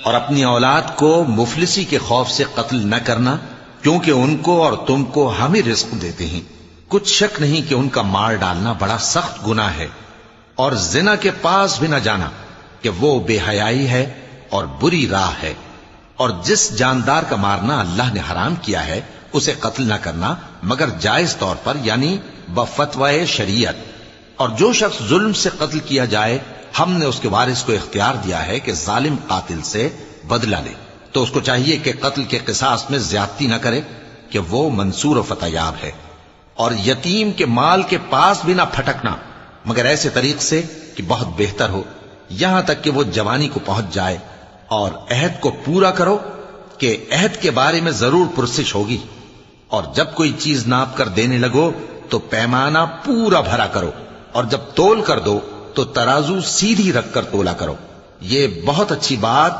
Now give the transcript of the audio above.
اور اپنی اولاد کو مفلسی کے خوف سے قتل نہ کرنا، کیونکہ ان کو اور تم کو ہم ہی رزق دیتے ہیں۔ کچھ شک نہیں کہ ان کا مار ڈالنا بڑا سخت گناہ ہے، اور زنا کے پاس بھی نہ جانا کہ وہ بے حیائی ہے اور بری راہ ہے۔ اور جس جاندار کا مارنا اللہ نے حرام کیا ہے اسے قتل نہ کرنا مگر جائز طور پر، یعنی بفتوائے شریعت۔ اور جو شخص ظلم سے قتل کیا جائے، ہم نے اس کے وارث کو اختیار دیا ہے کہ ظالم قاتل سے بدلہ لے، تو اس کو چاہیے کہ قتل کے قصاص میں زیادتی نہ کرے کہ وہ منصور و فتح یاب ہے۔ اور یتیم کے مال کے پاس بھی نہ پھٹکنا مگر ایسے طریق سے کہ بہت بہتر ہو، یہاں تک کہ وہ جوانی کو پہنچ جائے۔ اور عہد کو پورا کرو کہ عہد کے بارے میں ضرور پرسش ہوگی۔ اور جب کوئی چیز ناپ کر دینے لگو تو پیمانہ پورا بھرا کرو، اور جب تول کر دو تو ترازو سیدھی رکھ کر تولا کرو۔ یہ بہت اچھی بات